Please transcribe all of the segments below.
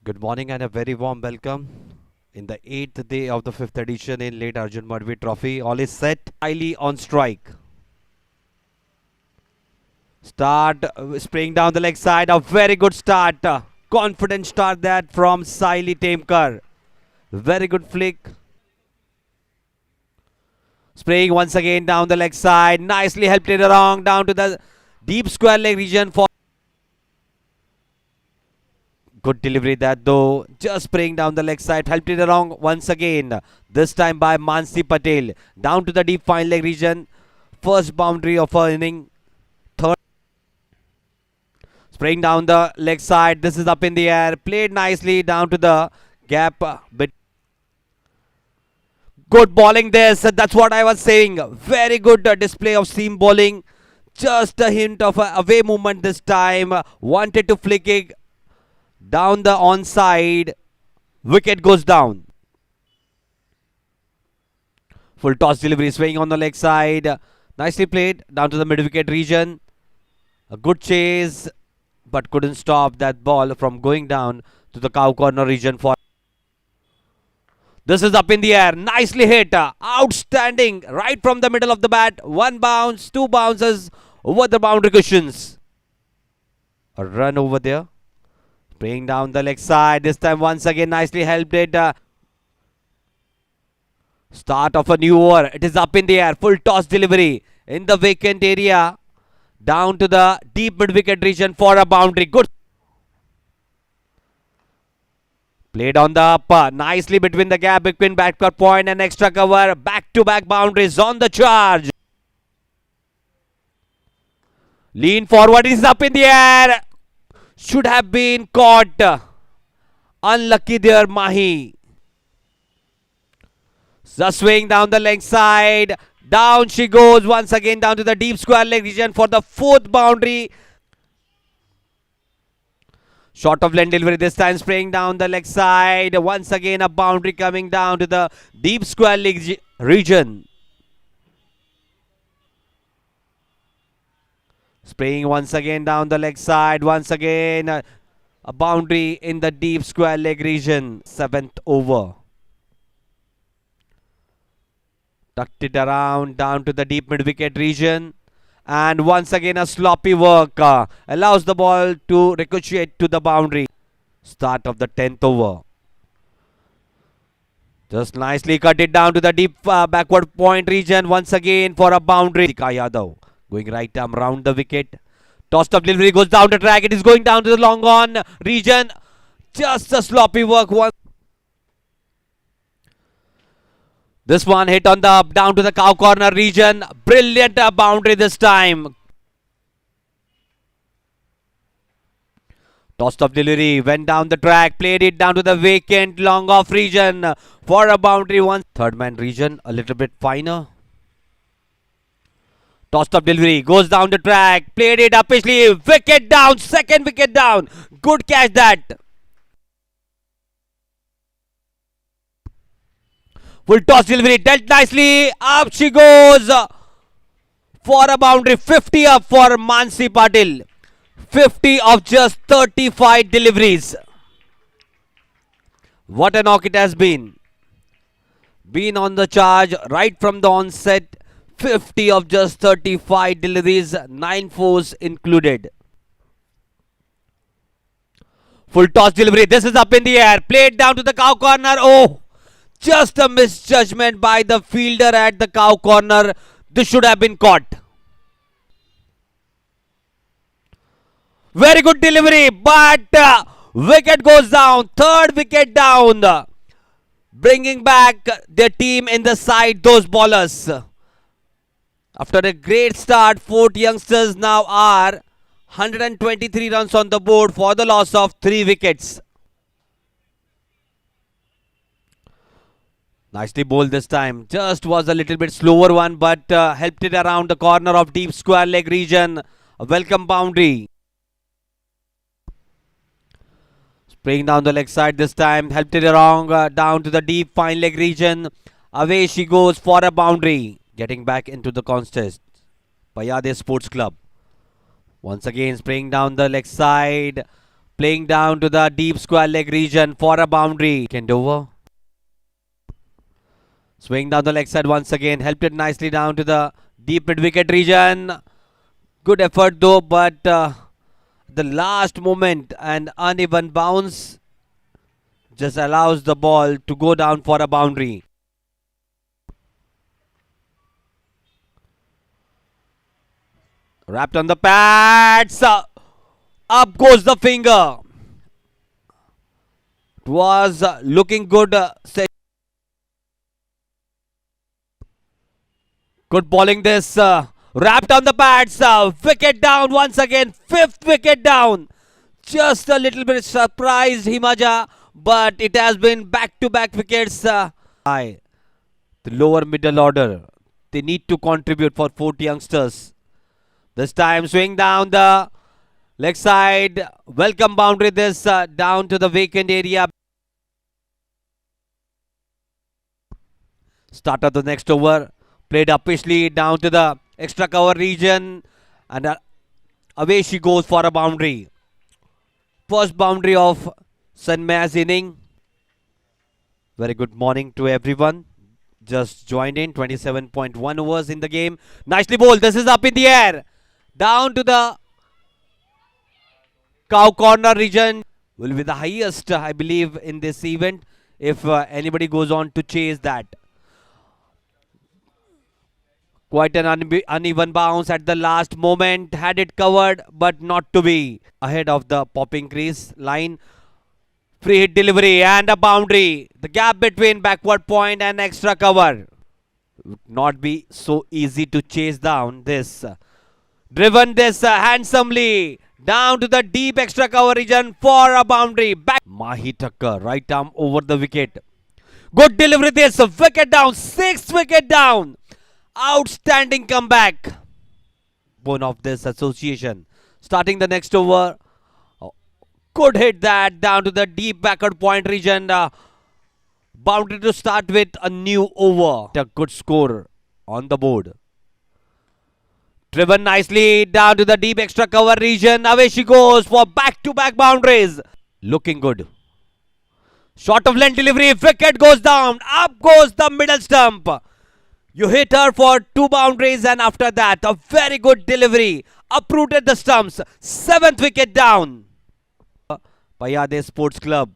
Good morning and a very warm welcome in the 8th day of the 5th edition in late ARJUN MADHVI Trophy. All is set. Highly on strike. Start spraying down the leg side. A very good start. Confident start that from Saili Temkar. Very good flick. Spraying once again down the leg side. Nicely helped it along down to the deep square leg region for good delivery that though. Just spraying down the leg side. Helped it along once again. This time by Mansi Patel. Down to the deep fine leg region. First boundary of her inning. Third. Spraying down the leg side. This is up in the air. Played nicely down to the gap. Bit good bowling this. That's what I was saying. Very good display of seam bowling. Just a hint of a away movement this time. Wanted to flick it down the onside. Wicket goes down. Full toss delivery. Swinging on the leg side. Nicely played down to the mid wicket region. A good chase, but couldn't stop that ball from going down to the cow corner region for. This is up in the air. Nicely hit. Outstanding. Right from the middle of the bat. One bounce, two bounces over the boundary cushions. A run over there. Spraying down the leg side. This time once again nicely helped it. Start of a new over. It is up in the air. Full toss delivery in the vacant area. Down to the deep mid wicket region for a boundary. Good. Played on the up. Nicely between the gap between backward point and extra cover. Back to back boundaries on the charge. Lean forward. It is up in the air. Should have been caught. Unlucky there, Mahi. Just swing down the leg side. Down she goes once again down to the deep square leg region for the fourth boundary. Short of length delivery this time, spraying down the leg side. Once again a boundary coming down to the deep square leg region. Spraying once again down the leg side. Once again a boundary in the deep square leg region. 7th over. Tucked it around down to the deep mid wicket region. And once again a sloppy work. Allows the ball to ricochet to the boundary. Start of the 10th over. Just nicely cut it down to the deep backward point region. Once again for a boundary. Yadav going right arm round the wicket. Tossed up delivery goes down the track. It is going down to the long on region. Just a sloppy work. This one hit on the up down to the cow corner region. Brilliant boundary this time. Tossed up delivery. Went down the track. Played it down to the vacant long off region for a boundary. One third man region. A little bit finer. Tossed up delivery. Goes down the track. Played it uppishly. Wicket down. Second wicket down. Good catch that. Full toss delivery, dealt nicely. Up she goes for a boundary. 50 up for Mansi Patel. 50 of just 35 deliveries. What a knock it has been. Been on the charge right from the onset. 50 of just 35 deliveries. 9 fours included. Full toss delivery. This is up in the air. Played down to the cow corner. Oh! Just a misjudgment by the fielder at the cow corner. This should have been caught. Very good delivery, but wicket goes down. Third wicket down. Bringing back their team in the side, those bowlers. After a great start, 4 youngsters now are 123 runs on the board for the loss of 3 wickets. Nicely bowled this time. Just was a little bit slower one, but helped it around the corner of deep square leg region. A welcome boundary. Spraying down the leg side this time. Helped it around down to the deep fine leg region. Away she goes for a boundary. Getting back into the contest. Payyade Sports Club. Once again spraying down the leg side. Playing down to the deep square leg region for a boundary. Second over. Swing down the leg side once again. Helped it nicely down to the deep mid wicket region. Good effort though, but the last moment and uneven bounce just allows the ball to go down for a boundary. Wrapped on the pads. Up goes the finger. It was looking good. Good bowling this. Wrapped on the pads. Wicket down once again. Fifth wicket down. Just a little bit surprised Himaja, but it has been back-to-back wickets. The lower middle order. They need to contribute for 40 youngsters. This time swing down the leg side. Welcome boundary this down to the vacant area. Start of the next over. Played uppishly down to the extra cover region. And away she goes for a boundary. First boundary of Sanmay's inning. Very good morning to everyone. Just joined in. 27.1 overs in the game. Nicely bowled. This is up in the air. Down to the cow corner region. Will be the highest, I believe, in this event if anybody goes on to chase that. Quite an uneven bounce at the last moment. Had it covered, but not to be. Ahead of the popping crease line. Free hit delivery and a boundary. The gap between backward point and extra cover. Would not be so easy to chase down this. Driven this handsomely down to the deep extra cover region for a boundary. Back. Mahi Thakkar, right arm over the wicket. Good delivery this. Wicket down. Sixth wicket down. Outstanding comeback. Bone of this association. Starting the next over. Could hit that down to the deep backward point region. Boundary to start with a new over. A good score on the board. Driven nicely down to the deep extra cover region. Away she goes for back-to-back boundaries. Looking good. Short of length delivery. Wicket goes down. Up goes the middle stump. You hit her for 2 boundaries and after that a very good delivery. Uprooted the stumps. 7th wicket down. Payyade S Sports Club.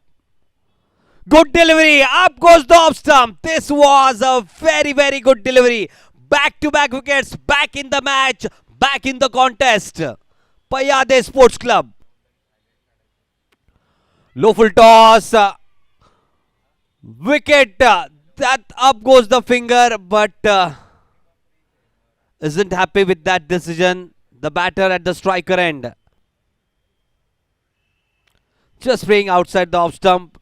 Good delivery. Up goes the off stump. This was a very, very good delivery. Back-to-back wickets. Back in the match. Back in the contest. Payyade Sports Club. Low full toss. Wicket. That up goes the finger. But isn't happy with that decision. The batter at the striker end. Just playing outside the off stump.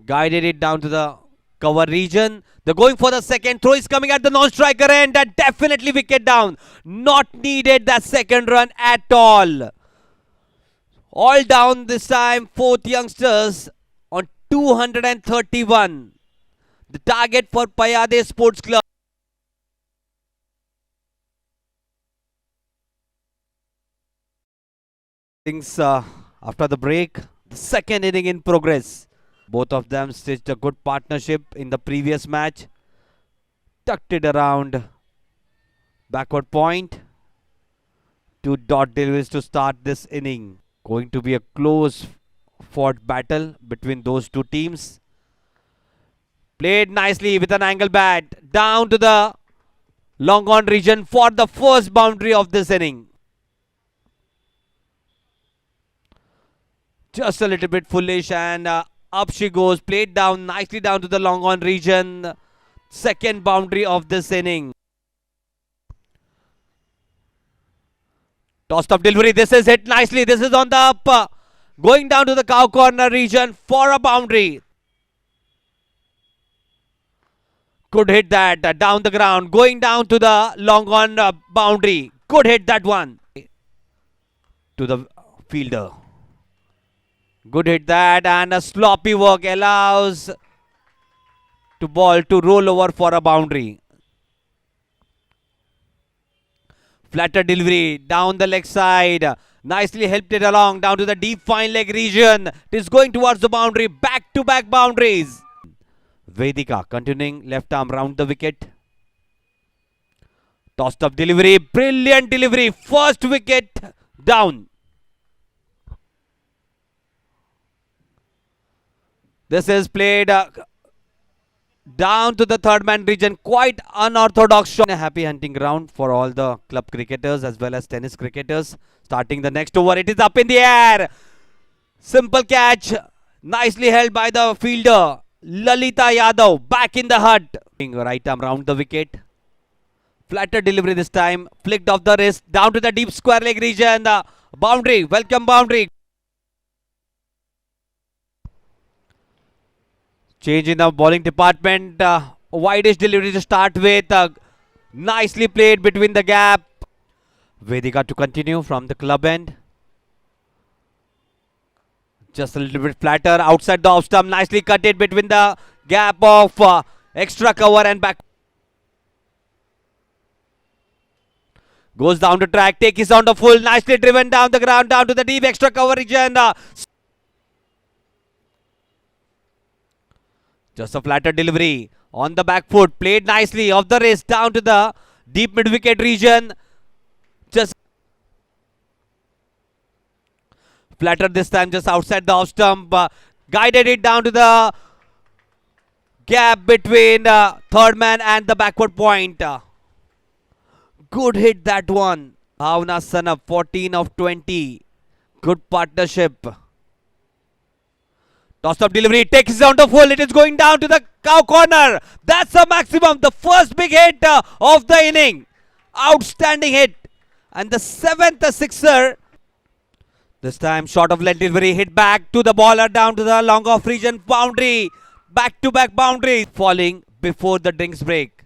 Guided it down to the cover region. They're going for the second throw. Is coming at the non-striker end. And definitely wicket down. Not needed that second run at all. All down this time. 4th youngsters on 231. The target for Payyade Sports Club. Things after the break. The second inning in progress. Both of them stitched a good partnership in the previous match. Tucked it around backward point. 2 dot deliveries to start this inning. Going to be a close fought battle between those two teams. Played nicely with an angle bat. Down to the long on region for the first boundary of this inning. Just a little bit foolish and up she goes. Played down nicely down to the long on region. Second boundary of this inning. Tossed up delivery. This is hit nicely. This is on the up. Going down to the cow corner region for a boundary. Could hit that down the ground. Going down to the long on boundary. Could hit that one. To the fielder. Good hit that and a sloppy work allows to ball to roll over for a boundary. Flatter delivery down the leg side. Nicely helped it along down to the deep fine leg region. It is going towards the boundary. Back to back boundaries. Vedika continuing left arm round the wicket. Tossed up delivery. Brilliant delivery. First wicket down. This is played down to the third man region. Quite unorthodox shot. A happy hunting ground for all the club cricketers as well as tennis cricketers. Starting the next over. It is up in the air. Simple catch. Nicely held by the fielder. Lalita Yadav back in the hut. Right arm round the wicket. Flatter delivery this time. Flicked off the wrist. Down to the deep square leg region. Boundary. Welcome boundary. Change in the bowling department. Wideish delivery to start with. Nicely played between the gap. Vedika to continue from the club end. Just a little bit flatter outside the off stump. Nicely cut it between the gap of extra cover and back. Goes down the track. Take his on the full. Nicely driven down the ground. Down to the deep extra cover region. Just a flatter delivery on the back foot. Played nicely off the wrist down to the deep mid wicket region. Just flatter this time just outside the off stump. Guided it down to the gap between third man and the backward point. Good hit that one. Bhavna Sanap 14 of 20. Good partnership. Toss up delivery. Takes down the full. It is going down to the cow corner. That's the maximum. The first big hit of the inning. Outstanding hit. And the seventh sixer. This time short of length delivery. Hit back to the bowler down to the long off region boundary. Back to back boundary. Falling before the drinks break.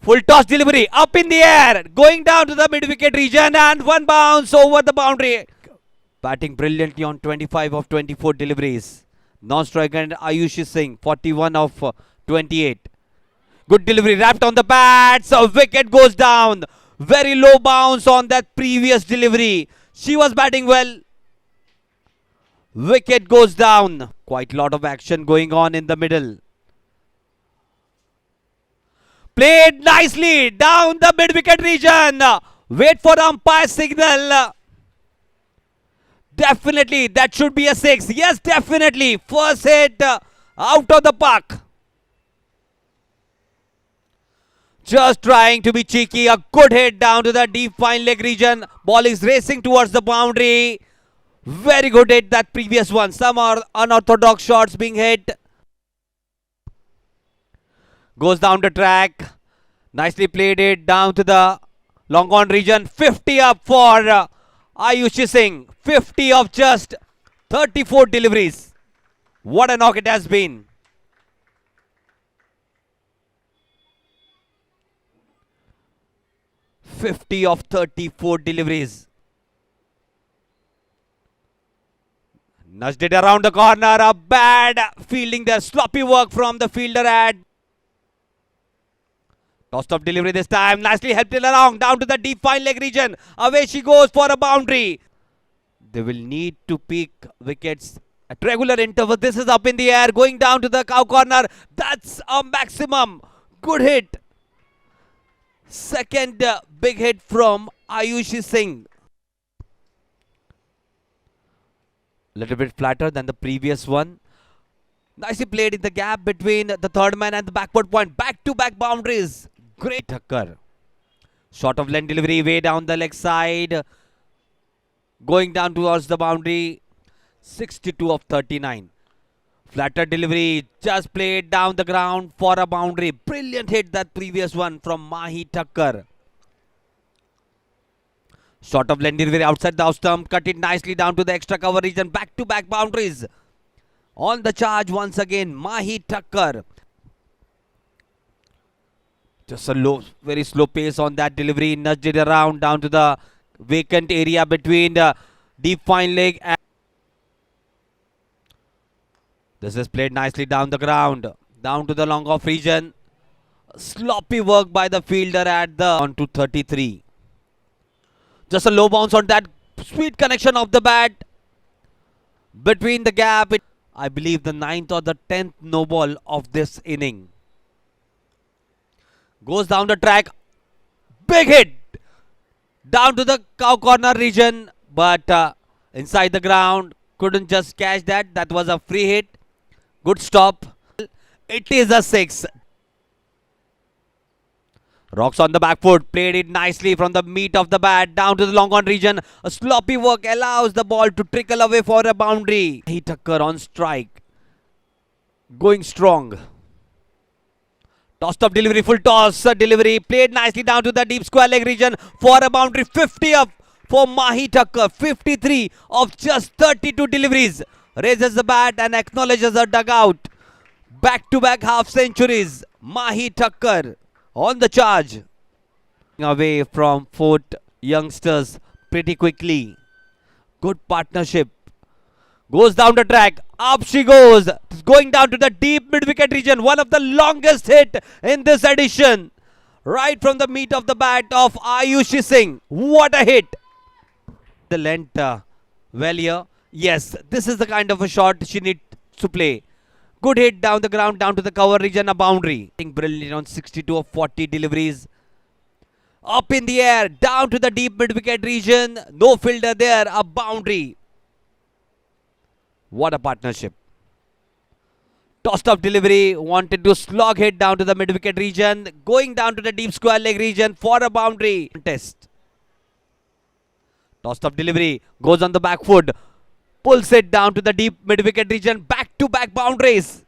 Full toss delivery. Up in the air. Going down to the mid wicket region. And one bounce over the boundary. Batting brilliantly on 25 of 24 deliveries. Non-striker and Ayushi Singh 41 of 28. Good delivery wrapped on the bat. So wicket goes down. Very low bounce on that previous delivery. She was batting well. Wicket goes down. Quite a lot of action going on in the middle. Played nicely down the mid wicket region. Wait for umpire signal. Definitely, that should be a 6. Yes, definitely. First hit out of the park. Just trying to be cheeky. A good hit down to the deep fine leg region. Ball is racing towards the boundary. Very good hit, that previous one. Some are unorthodox shots being hit. Goes down the track. Nicely played it down to the long on region. 50 up for Ayushi Singh. 50 of just 34 deliveries. What a knock it has been. "50 of 34 deliveries. Nudged it around the corner. A bad fielding there. Sloppy work from the fielder at. Tossed up delivery this time. Nicely helped it along down to the deep fine leg region. Away she goes for a boundary. They will need to peak wickets at regular intervals. This is up in the air. Going down to the cow corner. That's a maximum. Good hit. Second big hit from Ayushi Singh. Little bit flatter than the previous one. Nicely played in the gap between the third man and the backward point. Back to back boundaries. Great Thakkar. Short of length delivery way down the leg side. Going down towards the boundary. 62 of 39. Flatter delivery. Just played down the ground for a boundary. Brilliant hit, that previous one from Mahi Thakkar. Short of length delivery outside the off stump. Cut it nicely down to the extra cover region. Back to back boundaries. On the charge once again, Mahi Thakkar. Just a low, very slow pace on that delivery. Nudged it around down to the vacant area between the deep fine leg and. This is played nicely down the ground. Down to the long off region. Sloppy work by the fielder at the on to 33. Just a low bounce on that Sweet connection of the bat between the gap. I believe the 9th or the 10th no ball of this inning. Goes down the track. Big hit down to the cow corner region, but inside the ground. Couldn't just catch that. That was a free hit. Good stop. It is a 6. Rocks on the back foot. Played it nicely from the meat of the bat down to the long on region. A sloppy work allows the ball to trickle away for a boundary. He Tucker on strike. Going strong. Tossed up delivery, full toss delivery. Played nicely down to the deep square leg region for a boundary. 50 up for Mahi Tucker. 53 of just 32 deliveries. Raises the bat and acknowledges a dugout. Back-to-back half centuries. Mahi Tucker on the charge. Away from Fort youngsters pretty quickly. Good partnership. Goes down the track. Up she goes. Going down to the deep mid-wicket region. One of the longest hit in this edition. Right from the meat of the bat of Ayushi Singh. What a hit. The length well here. Yes, this is the kind of a shot she needs to play. Good hit down the ground, down to the cover region, a boundary. Brilliant on 62 of 40 deliveries. Up in the air, down to the deep mid-wicket region. No fielder there, a boundary. What a partnership. Tossed up delivery, wanted to slog hit down to the mid-wicket region. Going down to the deep square leg region for a boundary. Test. Tossed up delivery, goes on the back foot. Pulls it down to the deep mid-wicket region. Back-to-back boundaries.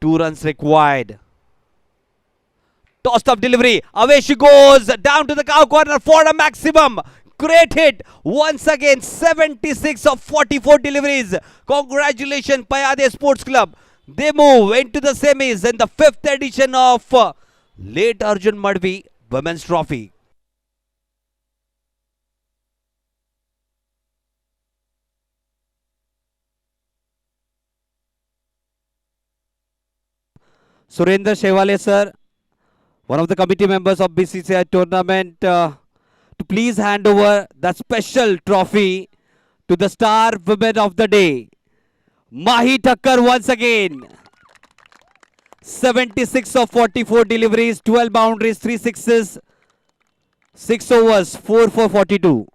2 runs required. Tossed up delivery. Away she goes. Down to the cow corner for a maximum. Great hit. Once again, 76 of 44 deliveries. Congratulations, Payyade Sports Club. They move into the semis in the 5th edition of late ARJUN MADHVI Women's Trophy. Surendra Shewale sir, one of the committee members of BCCI tournament, to please hand over the special trophy to the star women of the day. Mahi Tucker once again. 76 of 44 deliveries, 12 boundaries, 3 sixes, 6 overs, 4 for 42.